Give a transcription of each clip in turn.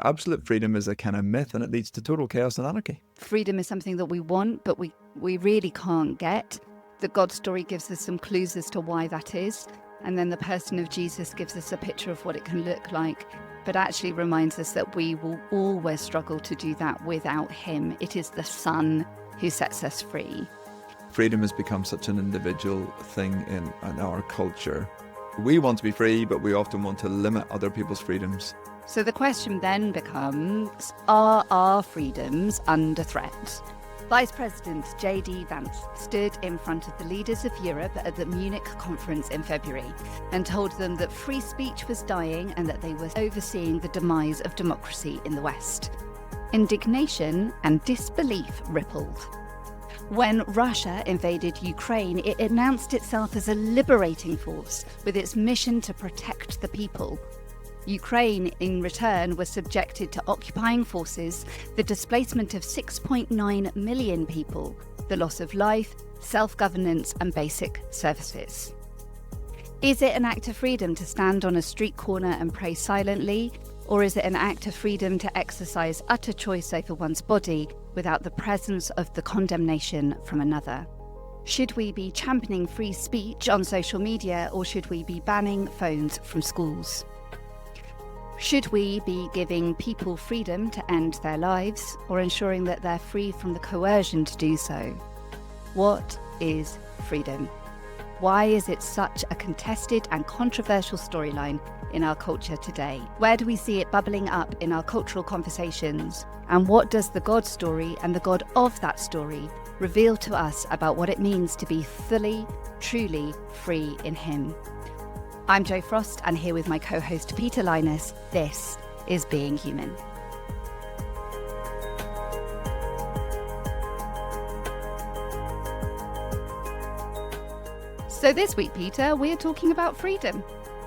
Absolute freedom is a kind of myth, and it leads to total chaos and anarchy. Freedom is something that we want, but we really can't get. The God story gives us some clues as to why that is. And then the person of Jesus gives us a picture of what it can look like, but actually reminds us that we will always struggle to do that without him. It is the Son who sets us free. Freedom has become such an individual thing in our culture. We want to be free, but we often want to limit other people's freedoms. So the question then becomes, are our freedoms under threat? Vice President J.D. Vance stood in front of the leaders of Europe at the Munich conference in February and told them that free speech was dying and that they were overseeing the demise of democracy in the West. Indignation and disbelief rippled. When Russia invaded Ukraine, it announced itself as a liberating force with its mission to protect the people. Ukraine, in return, was subjected to occupying forces, the displacement of 6.9 million people, the loss of life, self-governance and basic services. Is it an act of freedom to stand on a street corner and pray silently, or is it an act of freedom to exercise utter choice over one's body without the presence of the condemnation from another? Should we be championing free speech on social media, or should we be banning phones from schools? Should we be giving people freedom to end their lives, or ensuring that they're free from the coercion to do so? What is freedom? Why is it such a contested and controversial storyline in our culture today? Where do we see it bubbling up in our cultural conversations? And what does the God story and the God of that story reveal to us about what it means to be fully, truly free in him? I'm Jo Frost, and here with my co-host Peter Lynas, this is Being Human. So this week, Peter, we're talking about freedom.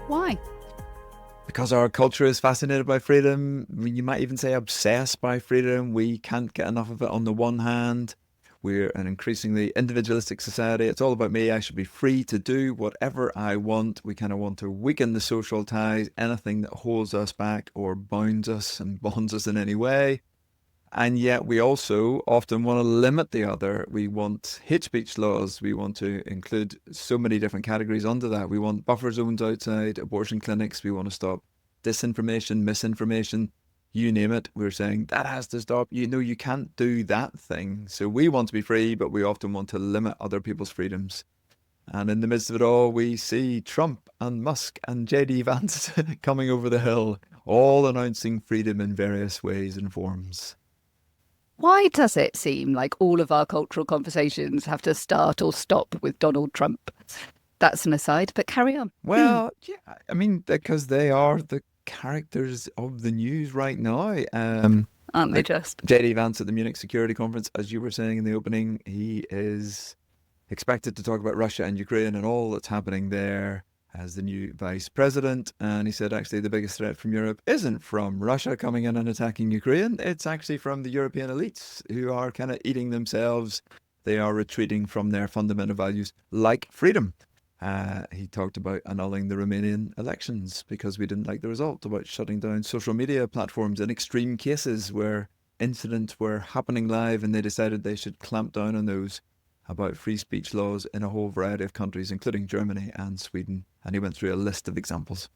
Why? Because our culture is fascinated by freedom. You might even say obsessed by freedom. We can't get enough of it on the one hand. We're an increasingly individualistic society. It's all about me. I should be free to do whatever I want. We kind of want to weaken the social ties, anything that holds us back or bounds us and bonds us in any way. And yet we also often want to limit the other. We want hate speech laws. We want to include so many different categories under that. We want buffer zones outside abortion clinics. We want to stop disinformation, misinformation. You name it, we're saying that has to stop. You can't do that thing. So we want to be free, but we often want to limit other people's freedoms. And in the midst of it all, we see Trump and Musk and J.D. Vance coming over the hill, all announcing freedom in various ways and forms. Why does it seem like all of our cultural conversations have to start or stop with Donald Trump? That's an aside, but carry on. Well, yeah, I mean, because they are the characters of the news right now. Aren't they just? J.D. Vance at the Munich Security Conference, as you were saying in the opening, he is expected to talk about Russia and Ukraine and all that's happening there as the new vice president. And he said, actually, the biggest threat from Europe isn't from Russia coming in and attacking Ukraine. It's actually from the European elites who are kind of eating themselves. They are retreating from their fundamental values like freedom. He talked about annulling the Romanian elections because we didn't like the result, about shutting down social media platforms in extreme cases where incidents were happening live and they decided they should clamp down on those, about free speech laws in a whole variety of countries, including Germany and Sweden. And he went through a list of examples.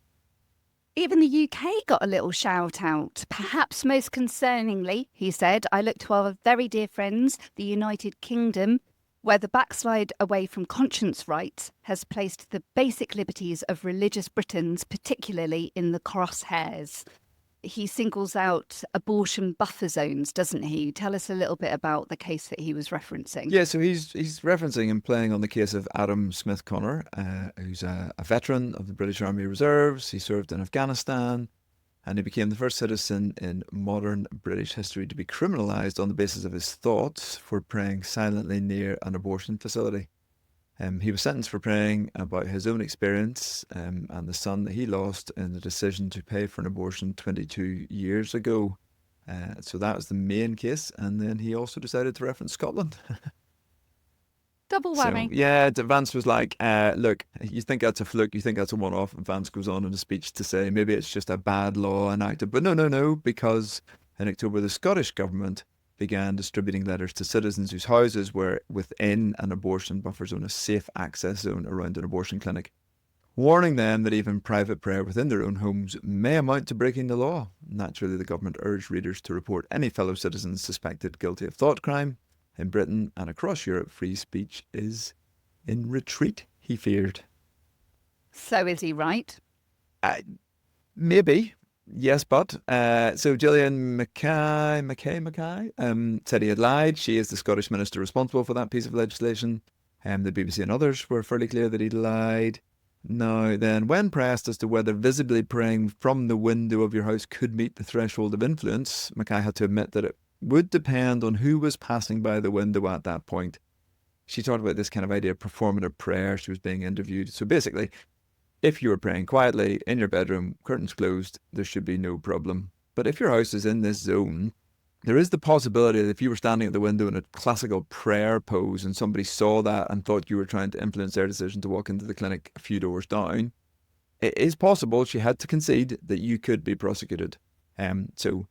Even the UK got a little shout out. Perhaps most concerningly, he said, I look to our very dear friends, the United Kingdom, where the backslide away from conscience rights has placed the basic liberties of religious Britons, particularly in the crosshairs. He singles out abortion buffer zones, doesn't he? Tell us a little bit about the case that he was referencing. Yeah, so he's referencing and playing on the case of Adam Smith Connor, who's a veteran of the British Army Reserves. He served in Afghanistan, and he became the first citizen in modern British history to be criminalised on the basis of his thoughts for praying silently near an abortion facility. He was sentenced for praying about his own experience and the son that he lost in the decision to pay for an abortion 22 years ago. So that was the main case. And then he also decided to reference Scotland. Double So, whammy. yeah, Vance was like, look, you think that's a fluke, you think that's a one-off, and Vance goes on in a speech to say maybe it's just a bad law enacted. But no, no, no, because in October, the Scottish government began distributing letters to citizens whose houses were within an abortion buffer zone, a safe access zone around an abortion clinic, warning them that even private prayer within their own homes may amount to breaking the law. Naturally, the government urged readers to report any fellow citizens suspected guilty of thought crime. In Britain and across Europe, free speech is in retreat, he feared. So is he right? Uh, Maybe, yes, but. So Gillian Mackay said he had lied. She is the Scottish minister responsible for that piece of legislation. The BBC and others were fairly clear that he lied. Now, then, when pressed as to whether visibly praying from the window of your house could meet the threshold of influence, Mackay had to admit that it would depend on who was passing by the window at that point. She talked about this kind of idea of performative prayer. She was being interviewed. So basically, if you were praying quietly in your bedroom, curtains closed, there should be no problem. But if your house is in this zone, there is the possibility that if you were standing at the window in a classical prayer pose and somebody saw that and thought you were trying to influence their decision to walk into the clinic a few doors down, it is possible, she had to concede, that you could be prosecuted. So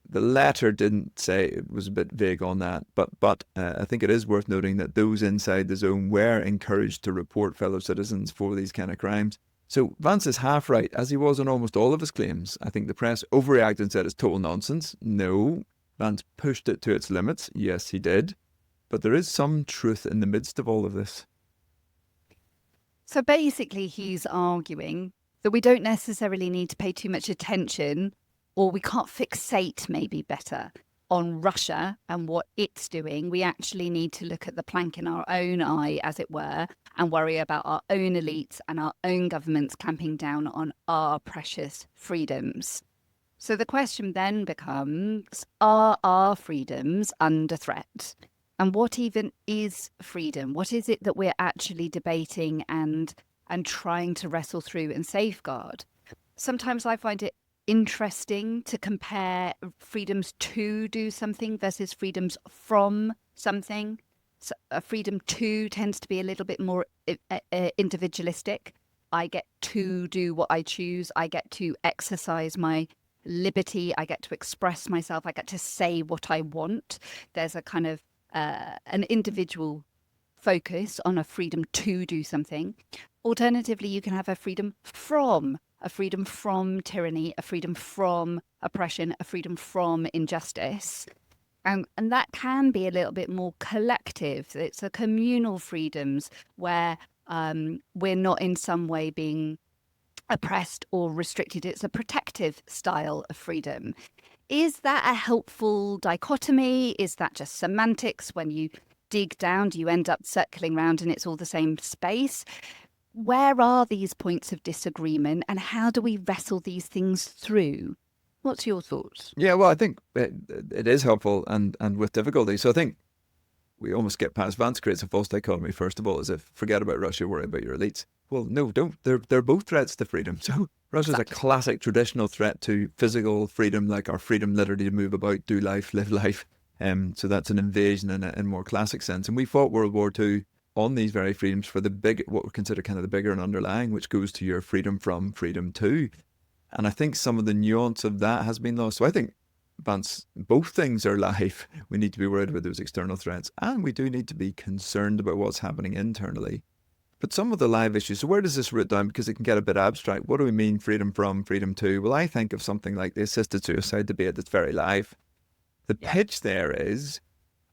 the letter didn't say, it was a bit vague on that, but I think it is worth noting that those inside the zone were encouraged to report fellow citizens for these kind of crimes. So Vance is half right, as he was on almost all of his claims. I think the press overreacted and said it's total nonsense. No, Vance pushed it to its limits. Yes, he did. But there is some truth in the midst of all of this. So basically, he's arguing that we don't necessarily need to pay too much attention, or we can't fixate, maybe better, on Russia and what it's doing. We actually need to look at the plank in our own eye, as it were, and worry about our own elites and our own governments clamping down on our precious freedoms. So the question then becomes, are our freedoms under threat? And what even is freedom? What is it that we're actually debating and trying to wrestle through and safeguard? Sometimes I find it interesting to compare freedoms to do something versus freedoms from something. So a freedom to tends to be a little bit more individualistic. I get to do what I choose. I get to exercise my liberty. I get to express myself. I get to say what I want. There's a kind of an individual focus on a freedom to do something. Alternatively, you can have a freedom from tyranny, a freedom from oppression, a freedom from injustice. And that can be a little bit more collective. It's a communal freedoms where we're not in some way being oppressed or restricted. It's a protective style of freedom. Is that a helpful dichotomy? Is that just semantics? When you dig down, do you end up circling around and it's all the same space? Where are these points of disagreement and how do we wrestle these things through? What's your thoughts? Yeah, well, I think it is helpful and with difficulty. So I think we almost get past Vance creates a false dichotomy, first of all, as if forget about Russia, worry about your elites. Well, no, don't. They're both threats to freedom. So Russia's a classic traditional threat to physical freedom, like our freedom literally to move about, do life, live life. So that's an invasion in a more classic sense. And we fought World War II on these very freedoms for the big, what we consider kind of the bigger and underlying, which goes to your freedom from, freedom to. And I think some of the nuance of that has been lost. So I think, Vance, both things are live. We need to be worried about those external threats, and we do need to be concerned about what's happening internally. But some of the live issues, so where does this root down? Because it can get a bit abstract. What do we mean freedom from, freedom to? Well, I think of something like the assisted suicide debate that's very live. The pitch there is,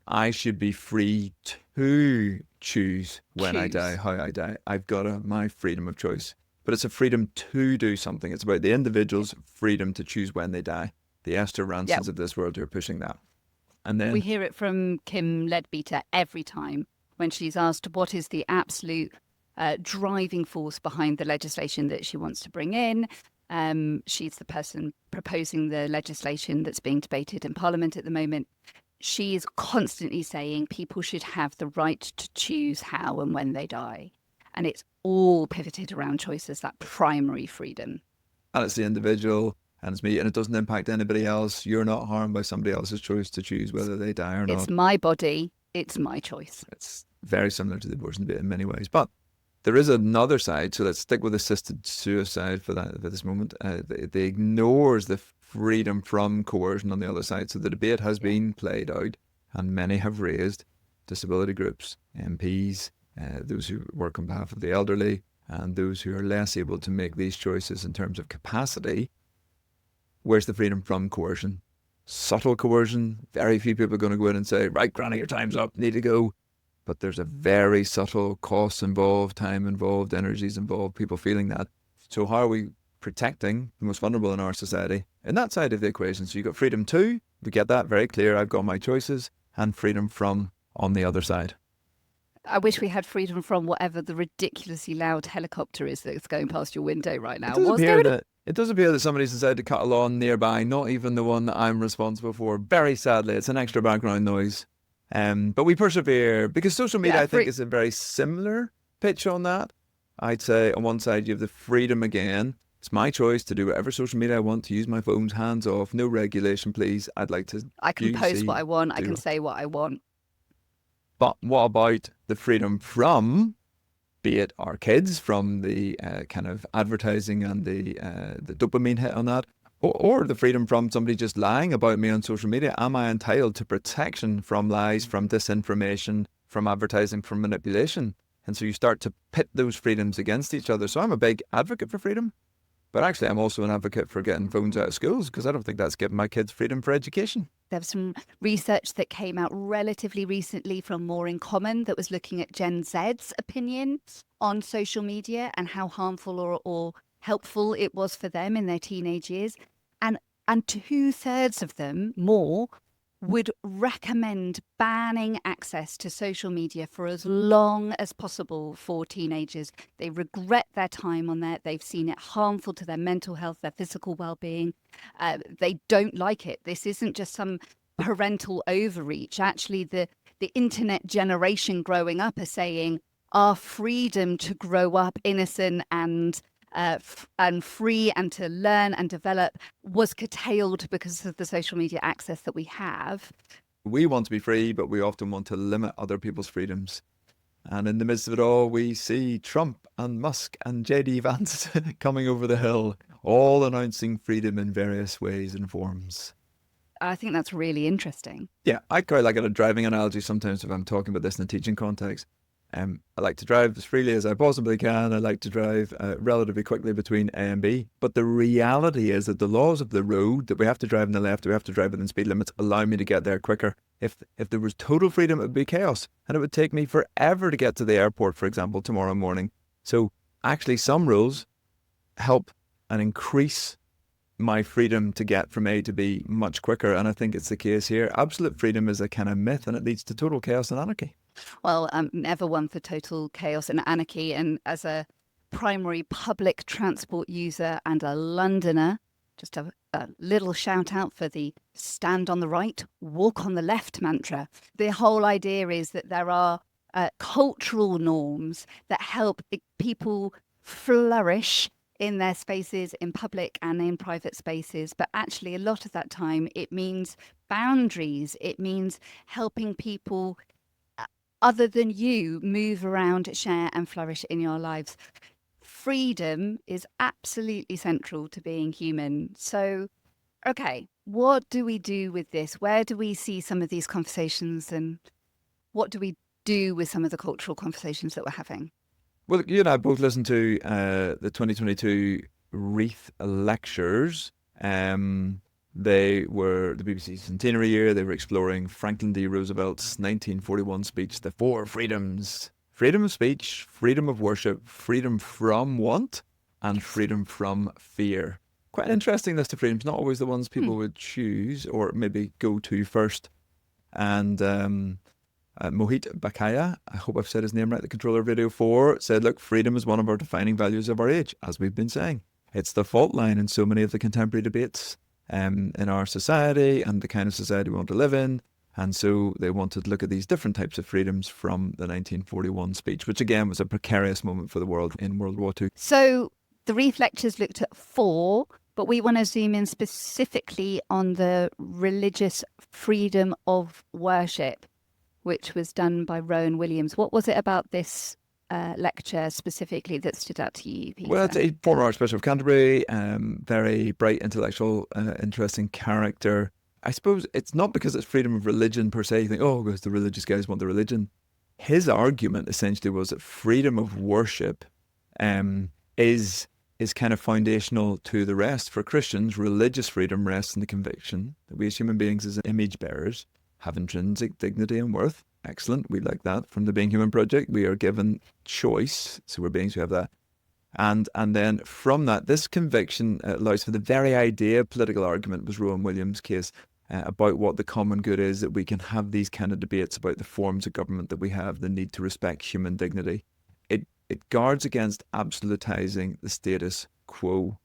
I should be free to choose when I die, how I die. I've got my freedom of choice. But it's a freedom to do something. It's about the individual's freedom to choose when they die. The Esther Ransons of this world who are pushing that. And then we hear it from Kim Leadbeater every time when she's asked what is the absolute driving force behind the legislation that she wants to bring in. She's the person proposing the legislation that's being debated in Parliament at the moment. She is constantly saying people should have the right to choose how and when they die. And it's all pivoted around choices, that primary freedom. And it's the individual, and it's me, and it doesn't impact anybody else. You're not harmed by somebody else's choice to choose whether they die or not. It's my body. It's my choice. very similar to the abortion debate in many ways. But there is another side, so let's stick with assisted suicide for this moment. They ignores the freedom from coercion on the other side. So the debate has been played out, and many have raised, disability groups, MPs, those who work on behalf of the elderly, and those who are less able to make these choices in terms of capacity. Where's the freedom from coercion? Subtle coercion. Very few people are going to go in and say, right, Granny, your time's up, need to go. But there's a very subtle costs involved, time involved, energies involved, people feeling that. So how are we protecting the most vulnerable in our society in that side of the equation? So you've got freedom to, we get that very clear, I've got my choices, and freedom from on the other side. I wish we had freedom from whatever the ridiculously loud helicopter is that's going past your window right now. It does appear that somebody's decided to cut a lawn nearby, not even the one that I'm responsible for. Very sadly, it's an extra background noise. But we persevere because social media, I think, is a very similar pitch on that. I'd say on one side, you have the freedom again. It's my choice to do whatever social media I want, to use my phone's hands off, no regulation, please. I can post what I want. I can say what I want. But what about the freedom from, be it our kids, from the kind of advertising and the dopamine hit on that, or the freedom from somebody just lying about me on social media? Am I entitled to protection from lies, from disinformation, from advertising, from manipulation? And so you start to pit those freedoms against each other. So I'm a big advocate for freedom, but actually I'm also an advocate for getting phones out of schools, because I don't think that's giving my kids freedom for education. There was some research that came out relatively recently from More in Common that was looking at Gen Z's opinion on social media and how harmful or helpful it was for them in their teenage years. And 2/3 of them, more, would recommend banning access to social media for as long as possible for teenagers. They regret their time on there. They've seen it harmful to their mental health, their physical well-being. They don't like it. This isn't just some parental overreach. Actually, the internet generation growing up are saying our freedom to grow up innocent and free and to learn and develop was curtailed because of the social media access that we have. We want to be free, but we often want to limit other people's freedoms. And in the midst of it all, we see Trump and Musk and JD Vance coming over the hill, all announcing freedom in various ways and forms. I think that's really interesting. Yeah, I quite like a driving analogy sometimes if I'm talking about this in a teaching context. I like to drive as freely as I possibly can. I like to drive relatively quickly between A and B. But the reality is that the laws of the road, that we have to drive in the left, we have to drive within speed limits, allow me to get there quicker. If there was total freedom, it would be chaos. And it would take me forever to get to the airport, for example, tomorrow morning. So actually some rules help and increase my freedom to get from A to B much quicker. And I think it's the case here. Absolute freedom is a kind of myth, and it leads to total chaos and anarchy. Well, I'm never one for total chaos and anarchy. And as a primary public transport user and a Londoner, just a little shout out for the stand on the right, walk on the left mantra. The whole idea is that there are cultural norms that help people flourish in their spaces, in public and in private spaces. But actually, a lot of that time, it means boundaries. It means helping people other than you move around, share and flourish in your lives. Freedom is absolutely central to being human. So, okay, what do we do with this? Where do we see some of these conversations, and what do we do with some of the cultural conversations that we're having? Well, you and I both listened to the 2022 Wreath lectures. They were the BBC centenary year. They were exploring Franklin D. Roosevelt's 1941 speech, The Four Freedoms. Freedom of speech, freedom of worship, freedom from want, and freedom from fear. Quite an interesting list of freedoms, not always the ones people would choose or maybe go to first. And Mohit Bakaya, I hope I've said his name right, the controller of Radio 4, said, look, freedom is one of our defining values of our age, as we've been saying. It's the fault line in so many of the contemporary debates in our society and the kind of society we want to live in. And so they wanted to look at these different types of freedoms from the 1941 speech, which again was a precarious moment for the world in World War II. So the Wreath lectures looked at 4, but we want to zoom in specifically on the religious freedom of worship. which was done by Rowan Williams. What was it about this lecture specifically that stood out to you, Peter? Well, it's a former Archbishop of Canterbury, very bright, intellectual, interesting character. I suppose it's not because it's freedom of religion per se. You think, oh, because the religious guys want the religion. His argument essentially was that freedom of worship is kind of foundational to the rest. For Christians, religious freedom rests in the conviction that we as human beings, as image bearers, have intrinsic dignity and worth. Excellent. We like that from the Being Human Project. We are given choice. So we're beings who have that. And then from that, this conviction allows for the very idea of political argument was Rowan Williams' case about what the common good is, that we can have these kind of debates about the forms of government that we have, the need to respect human dignity. It guards against absolutizing the status quo.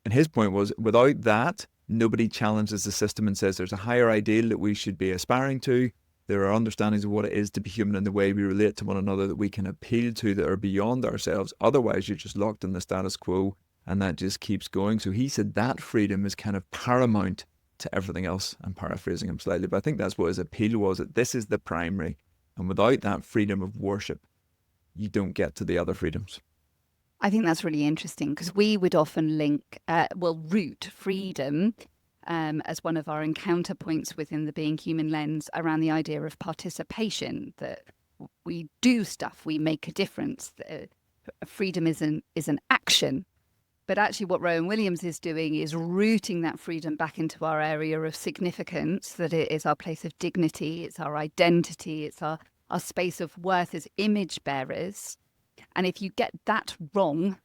And his point was, without that, nobody challenges the system and says there's a higher ideal that we should be aspiring to. There are understandings of what it is to be human and the way we relate to one another that we can appeal to that are beyond ourselves. Otherwise, you're just locked in the status quo, and that just keeps going. So he said that freedom is kind of paramount to everything else. I'm paraphrasing him slightly, but I think that's what his appeal was, that this is the primary. And without that freedom of worship, you don't get to the other freedoms. I think that's really interesting because we would often link, root freedom as one of our encounter points within the Being Human lens around the idea of participation, that we do stuff, we make a difference. Freedom is an action. But actually what Rowan Williams is doing is rooting that freedom back into our area of significance, that it is our place of dignity, it's our identity, it's our space of worth as image bearers. And if you get that wrong,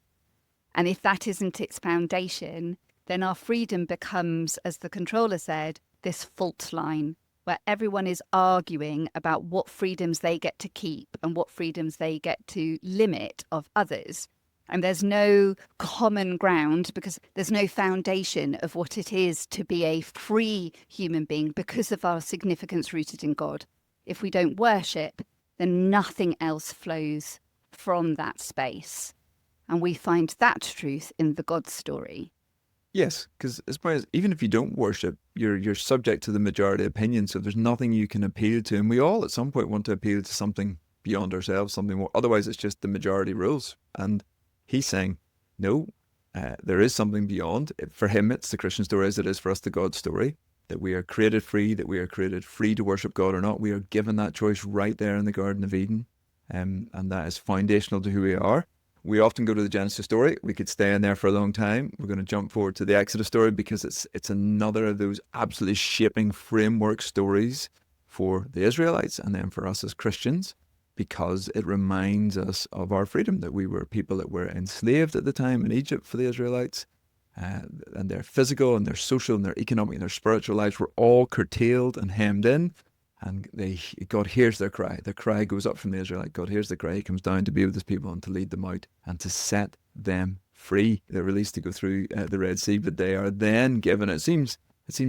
and if that isn't its foundation, then our freedom becomes, as the controller said, this fault line where everyone is arguing about what freedoms they get to keep and what freedoms they get to limit of others. And there's no common ground because there's no foundation of what it is to be a free human being because of our significance rooted in God. If we don't worship, then nothing else flows from that space. And we find that truth in the God story. Yes, because as far as even if you don't worship, you're subject to the majority opinion. So there's nothing you can appeal to. And we all at some point want to appeal to something beyond ourselves, something more. Otherwise, it's just the majority rules. And he's saying, no, there is something beyond. For him, it's the Christian story as it is for us, the God story, that we are created free, that we are created free to worship God or not. We are given that choice right there in the Garden of Eden. And that is foundational to who we are. We often go to the Genesis story. We could stay in there for a long time. We're going to jump forward to the Exodus story because it's another of those absolutely shaping framework stories for the Israelites and then for us as Christians, because it reminds us of our freedom, that we were people that were enslaved at the time in Egypt for the Israelites, and their physical and their social and their economic and their spiritual lives were all curtailed and hemmed in. And God hears their cry. Their cry goes up from the Israelite. God hears the cry. He comes down to be with his people and to lead them out and to set them free. They're released to go through the Red Sea, but they are then given, it seems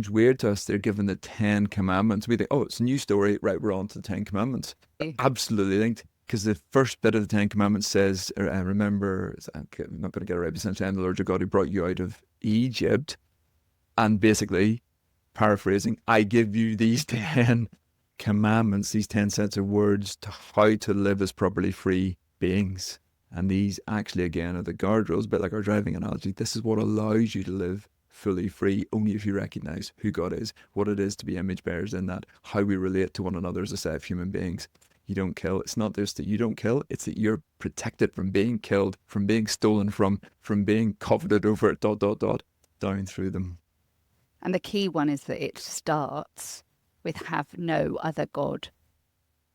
weird to us, they're given the 10 Commandments. We think, oh, it's a new story. Right, we're on to the 10 Commandments. Absolutely linked, because the first bit of the 10 Commandments says, remember, I'm not going to get it right, but essentially, I'm the Lord your God who brought you out of Egypt. And basically, paraphrasing, I give you these 10 commandments, these 10 sets of words to how to live as properly free beings. And these actually, again, are the guardrails, a bit like our driving analogy. This is what allows you to live fully free, only if you recognize who God is, what it is to be image bearers in that, how we relate to one another as a set of human beings. You don't kill. It's not just that you don't kill, it's that you're protected from being killed, from being stolen from being coveted over, ... down through them. And the key one is that it starts with have no other God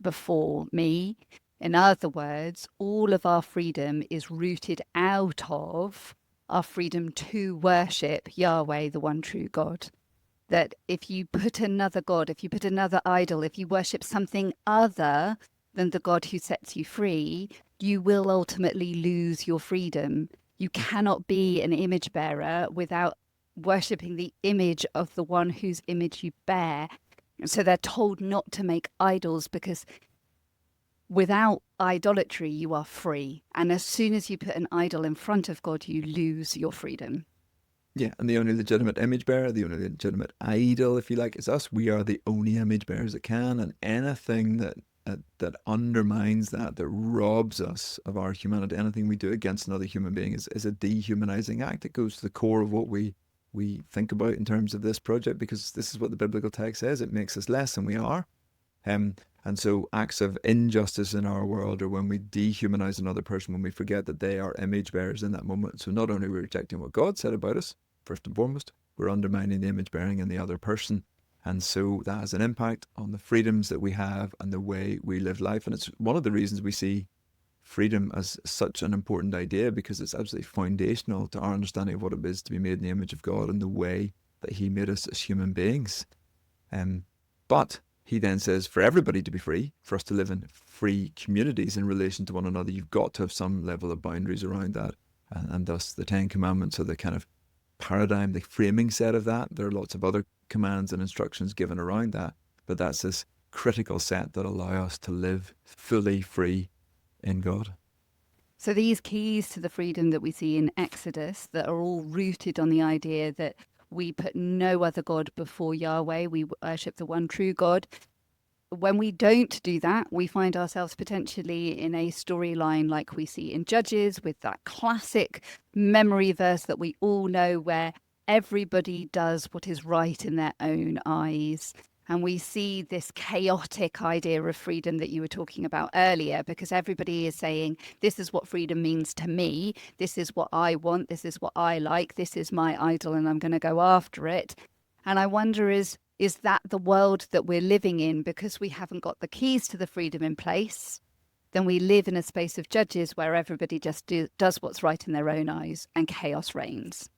before me. In other words, all of our freedom is rooted out of our freedom to worship Yahweh, the one true God. That if you put another God, if you put another idol, if you worship something other than the God who sets you free, you will ultimately lose your freedom. You cannot be an image bearer without worshipping the image of the one whose image you bear. So they're told not to make idols because without idolatry, you are free. And as soon as you put an idol in front of God, you lose your freedom. Yeah, and the only legitimate image bearer, the only legitimate idol, if you like, is us. We are the only image bearers that can, and anything that undermines that, that robs us of our humanity, anything we do against another human being is a dehumanizing act. It goes to the core of what we think about in terms of this project, because this is what the biblical text says. It makes us less than we are. Um, and so acts of injustice in our world, or when we dehumanize another person, when we forget that they are image bearers in that moment. So not only are we rejecting what God said about us, first and foremost, we're undermining the image bearing in the other person. And so that has an impact on the freedoms that we have and the way we live life. And it's one of the reasons we see freedom as such an important idea, because it's absolutely foundational to our understanding of what it is to be made in the image of God and the way that He made us as human beings. But He then says for everybody to be free, for us to live in free communities in relation to one another, you've got to have some level of boundaries around that. And thus the Ten Commandments are the kind of paradigm, the framing set of that. There are lots of other commands and instructions given around that, but that's this critical set that allow us to live fully free in God. So these keys to the freedom that we see in Exodus, that are all rooted on the idea that we put no other God before Yahweh, we worship the one true God. When we don't do that, we find ourselves potentially in a storyline like we see in Judges, with that classic memory verse that we all know, where everybody does what is right in their own eyes. And we see this chaotic idea of freedom that you were talking about earlier, because everybody is saying, this is what freedom means to me. This is what I want. This is what I like. This is my idol, and I'm going to go after it. And I wonder, is that the world that we're living in? Because we haven't got the keys to the freedom in place, then we live in a space of Judges where everybody just does what's right in their own eyes, and chaos reigns.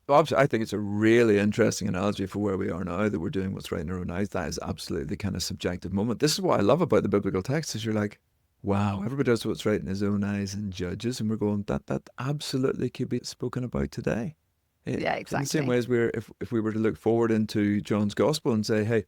Well, I think it's a really interesting analogy for where we are now, that we're doing what's right in our own eyes. That is absolutely the kind of subjective moment. This is what I love about the biblical text, is you're like, wow, everybody does what's right in his own eyes in Judges, and we're going, that absolutely could be spoken about today. Yeah, In the same exactly. way as if we were to look forward into John's gospel and say, hey,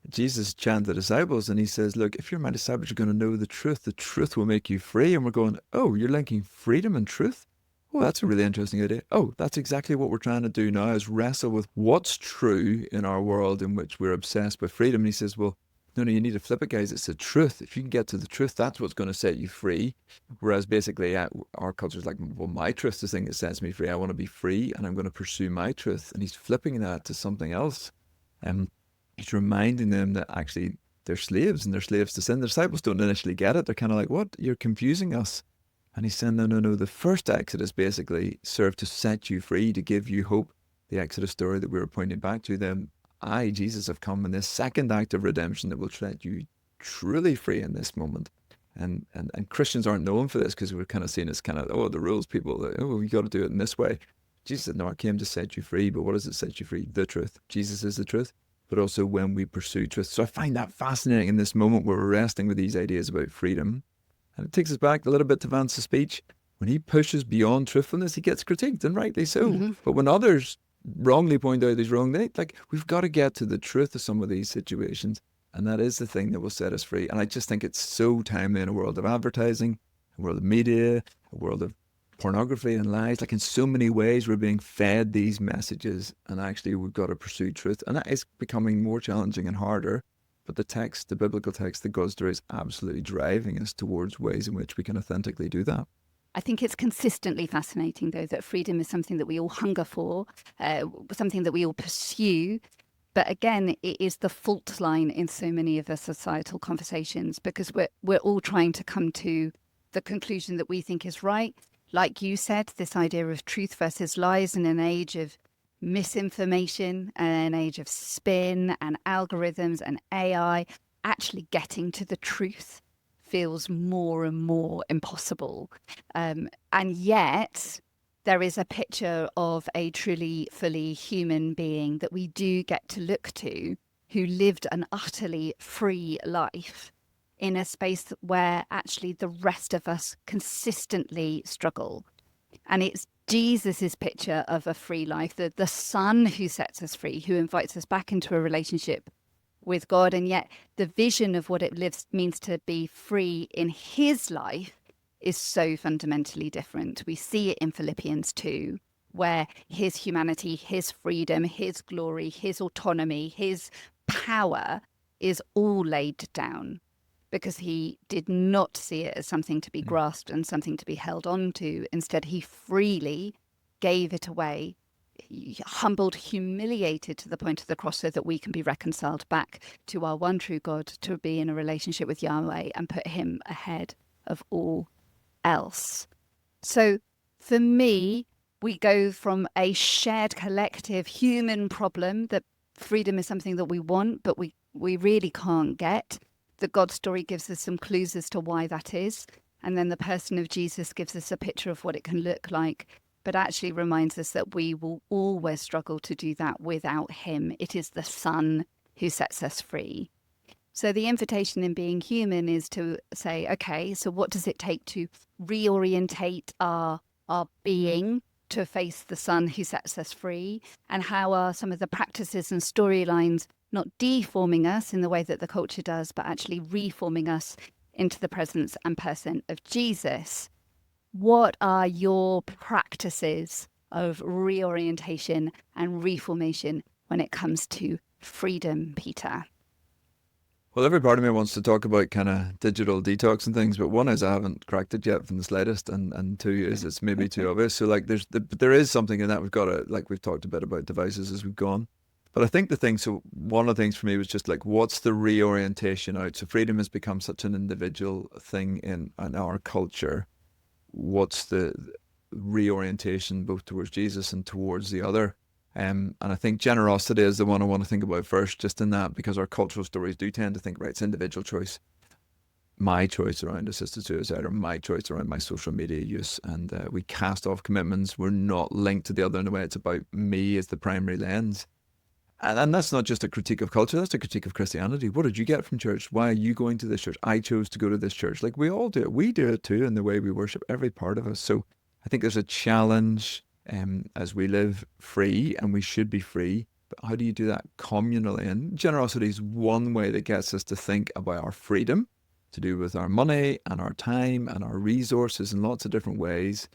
Jesus challenged the disciples and he says, look, if you're my disciples, you're going to know the truth will make you free. And we're going, oh, you're linking freedom and truth? Oh, that's a really interesting idea. Oh, that's exactly what we're trying to do now, is wrestle with what's true in our world in which we're obsessed with freedom. And he says, well, no, you need to flip it, guys. It's the truth. If you can get to the truth, that's what's going to set you free. Whereas basically our culture is like, well, my truth is the thing that sets me free. I want to be free and I'm going to pursue my truth. And he's flipping that to something else. He's reminding them that actually they're slaves, and they're slaves to sin. The disciples don't initially get it. They're kind of like, what? You're confusing us. And he's saying, no. The first Exodus basically served to set you free, to give you hope. The Exodus story that we were pointing back to, them, I, Jesus, have come in this second act of redemption that will set you truly free in this moment. And Christians aren't known for this, because we're kind of seen as kind of, oh, the rules people, oh, you got to do it in this way. Jesus said, no, I came to set you free. But what does it set you free? The truth. Jesus is the truth. But also when we pursue truth. So I find that fascinating in this moment where we're wrestling with these ideas about freedom. And it takes us back a little bit to Vance's speech. When he pushes beyond truthfulness, he gets critiqued, and rightly so. Mm-hmm. But when others wrongly point out he's wrong, we've got to get to the truth of some of these situations. And that is the thing that will set us free. And I just think it's so timely in a world of advertising, a world of media, a world of pornography and lies. Like, in so many ways, we're being fed these messages, and actually we've got to pursue truth. And that is becoming more challenging and harder. But the biblical text that goes through, is absolutely driving us towards ways in which we can authentically do that. I think it's consistently fascinating, though, that freedom is something that we all hunger for, something that we all pursue. But again, it is the fault line in so many of the societal conversations, because we're all trying to come to the conclusion that we think is right. Like you said, this idea of truth versus lies in an age of misinformation, an age of spin and algorithms and AI, actually getting to the truth feels more and more impossible. And yet there is a picture of a truly, fully human being that we do get to look to, who lived an utterly free life in a space where actually the rest of us consistently struggle. And it's Jesus's picture of a free life, the Son who sets us free, who invites us back into a relationship with God. And yet the vision of what it means to be free in his life is so fundamentally different. We see it in Philippians 2, where his humanity, his freedom, his glory, his autonomy, his power is all laid down, because he did not see it as something to be grasped and something to be held on to. Instead, he freely gave it away, humbled, humiliated to the point of the cross, so that we can be reconciled back to our one true God, to be in a relationship with Yahweh and put him ahead of all else. So for me, we go from a shared collective human problem that freedom is something that we want, but we really can't get. The God story gives us some clues as to why that is. And then the person of Jesus gives us a picture of what it can look like, but actually reminds us that we will always struggle to do that without him. It is the Son who sets us free. So the invitation in being human is to say, okay, so what does it take to reorientate our being to face the Son who sets us free? And how are some of the practices and storylines not deforming us in the way that the culture does, but actually reforming us into the presence and person of Jesus? What are your practices of reorientation and reformation when it comes to freedom, Peter? Well, every part of me wants to talk about kind of digital detox and things, but one is I haven't cracked it yet from the slightest, and two is it's maybe too obvious. So like there is something in that. We've got to, like we've talked a bit about devices as we've gone. But I think so one of the things for me was just like, what's the reorientation out? So freedom has become such an individual thing in our culture. What's the reorientation both towards Jesus and towards the other? And I think generosity is the one I want to think about first, just in that, because our cultural stories do tend to think, right, it's individual choice. My choice around assisted suicide, or my choice around my social media use. And we cast off commitments. We're not linked to the other in a way. It's about me as the primary lens. And that's not just a critique of culture, that's a critique of Christianity. What did you get from church? Why are you going to this church? I chose to go to this church. Like, we all do it. We do it too in the way we worship, every part of us. So I think there's a challenge as we live free, and we should be free. But how do you do that communally? And generosity is one way that gets us to think about our freedom, to do with our money and our time and our resources in lots of different ways,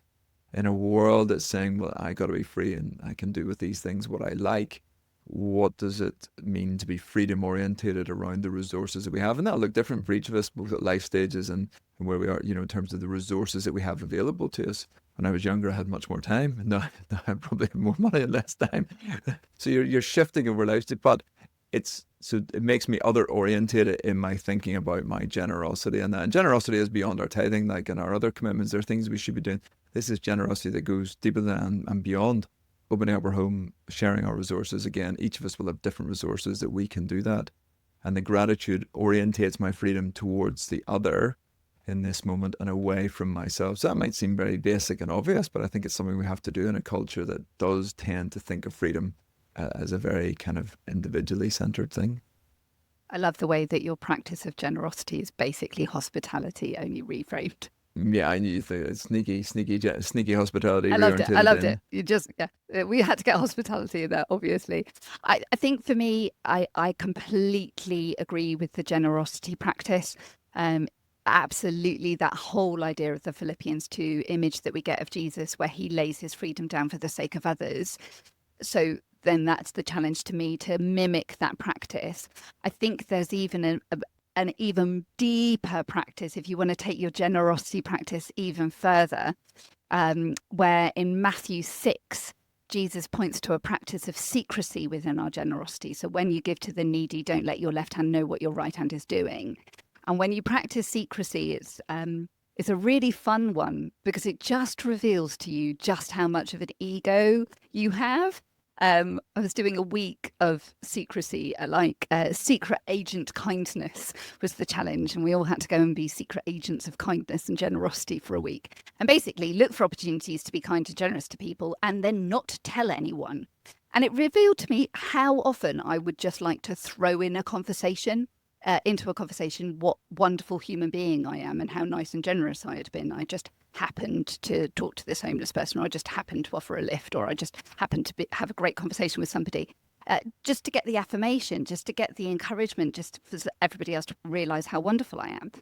in a world that's saying, well, I got to be free and I can do with these things what I like. What does it mean to be freedom orientated around the resources that we have? And that'll look different for each of us, both at life stages and where we are, in terms of the resources that we have available to us. When I was younger, I had much more time, and now I probably have more money and less time. So you're shifting over life stage, but it makes me other orientated in my thinking about my generosity, and that. And generosity is beyond our tithing, like in our other commitments. There are things we should be doing. This is generosity that goes deeper than and beyond. Opening up our home, sharing our resources. Again, each of us will have different resources that we can do that. And the gratitude orientates my freedom towards the other in this moment and away from myself. So that might seem very basic and obvious, but I think it's something we have to do in a culture that does tend to think of freedom as a very kind of individually centered thing. I love the way that your practice of generosity is basically hospitality, only reframed. Yeah, I knew the sneaky hospitality. I loved it. We had to get hospitality in there, obviously. I think for me, I completely agree with the generosity practice. Absolutely, that whole idea of the Philippians 2 image that we get of Jesus, where he lays his freedom down for the sake of others. So then that's the challenge to me, to mimic that practice. I think there's even an even deeper practice, if you want to take your generosity practice even further, where in Matthew 6, Jesus points to a practice of secrecy within our generosity. So when you give to the needy, don't let your left hand know what your right hand is doing. And when you practice secrecy, it's a really fun one, because it just reveals to you just how much of an ego you have. I was doing a week of secrecy, secret agent kindness was the challenge. And we all had to go and be secret agents of kindness and generosity for a week. And basically look for opportunities to be kind and generous to people and then not tell anyone. And it revealed to me how often I would just like to throw in into a conversation what wonderful human being I am and how nice and generous I had been. I just happened to talk to this homeless person, or I just happened to offer a lift, or I just happened to have a great conversation with somebody, just to get the affirmation, just to get the encouragement, just for everybody else to realise how wonderful I am.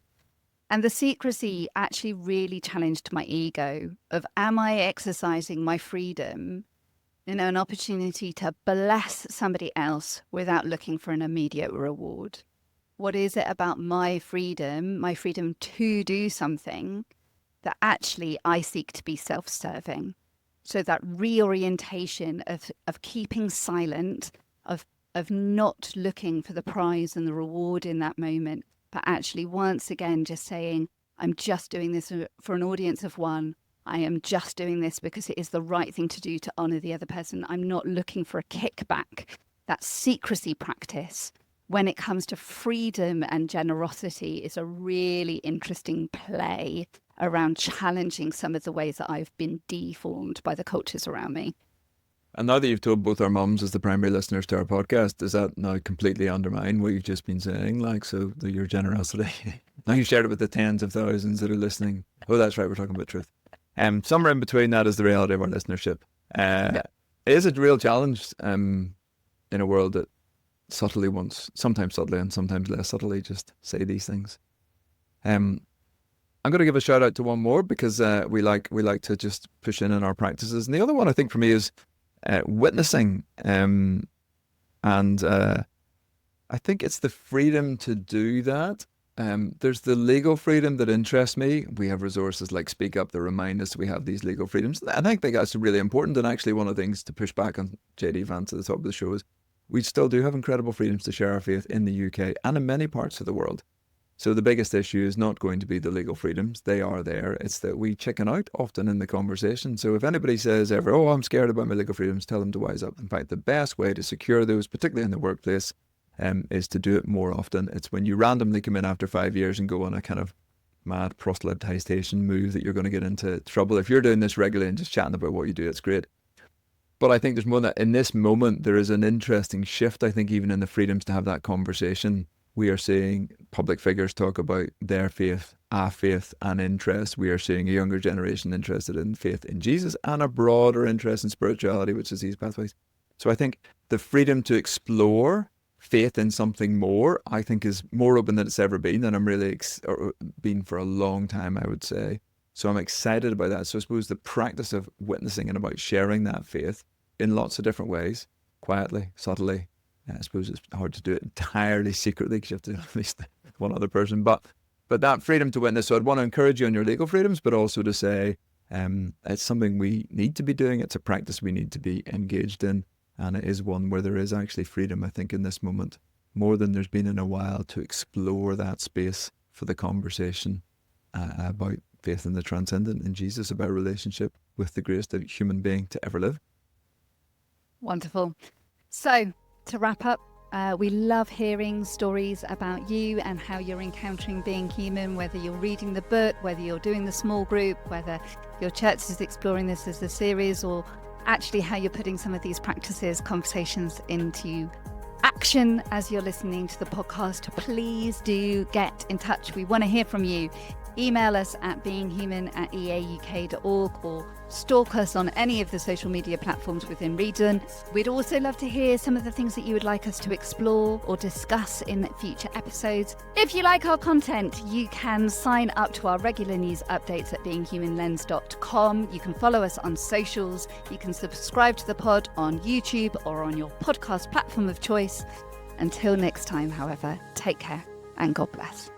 And the secrecy actually really challenged my ego of, am I exercising my freedom in an opportunity to bless somebody else without looking for an immediate reward? What is it about my freedom to do something, that actually I seek to be self-serving? So that reorientation of keeping silent, of not looking for the prize and the reward in that moment, but actually once again just saying, I'm just doing this for an audience of one. I am just doing this because it is the right thing to do to honor the other person. I'm not looking for a kickback. That secrecy practice, when it comes to freedom and generosity, is a really interesting play around challenging some of the ways that I've been deformed by the cultures around me. And now that you've told both our mums as the primary listeners to our podcast, does that now completely undermine what you've just been saying? Like, so your generosity. Now you shared it with the tens of thousands that are listening. Oh, that's right, we're talking about truth. Somewhere in between that is the reality of our listenership. It is a real challenge in a world that subtly wants, sometimes subtly and sometimes less subtly, just say these things. I'm going to give a shout out to one more because we like to just push in our practices. And the other one I think for me is witnessing. And I think it's the freedom to do that. There's the legal freedom that interests me. We have resources like Speak Up that remind us we have these legal freedoms. And I think that's really important. And actually one of the things to push back on JD Vance at the top of the show is we still do have incredible freedoms to share our faith in the UK and in many parts of the world. So the biggest issue is not going to be the legal freedoms. They are there. It's that we chicken out often in the conversation. So if anybody says ever, oh, I'm scared about my legal freedoms, tell them to wise up. In fact, the best way to secure those, particularly in the workplace, is to do it more often. It's when you randomly come in after 5 years and go on a kind of mad proselytization move that you're going to get into trouble. If you're doing this regularly and just chatting about what you do, it's great. But I think there's more that in this moment, there is an interesting shift, I think, even in the freedoms to have that conversation. We are seeing public figures talk about their faith, our faith and interest. We are seeing a younger generation interested in faith in Jesus and a broader interest in spirituality, which is these pathways. So I think the freedom to explore faith in something more, I think, is more open than it's ever been, and I'm really been for a long time, I would say. So I'm excited about that. So I suppose the practice of witnessing and about sharing that faith in lots of different ways, quietly, subtly. I suppose it's hard to do it entirely secretly because you have to at least one other person. But that freedom to witness. So I'd want to encourage you on your legal freedoms, but also to say it's something we need to be doing. It's a practice we need to be engaged in. And it is one where there is actually freedom, I think, in this moment, more than there's been in a while, to explore that space for the conversation about faith in the transcendent in Jesus, about relationship with the greatest human being to ever live. Wonderful. So to wrap up, we love hearing stories about you and how you're encountering being human, whether you're reading the book, whether you're doing the small group, whether your church is exploring this as a series, or actually how you're putting some of these practices, conversations into action as you're listening to the podcast. Please do get in touch. We want to hear from you. Email us at beinghuman@eauk.org or stalk us on any of the social media platforms within region. We'd also love to hear some of the things that you would like us to explore or discuss in future episodes. If you like our content, you can sign up to our regular news updates at beinghumanlens.com. You can follow us on socials. You can subscribe to the pod on YouTube or on your podcast platform of choice. Until next time, however, take care and God bless.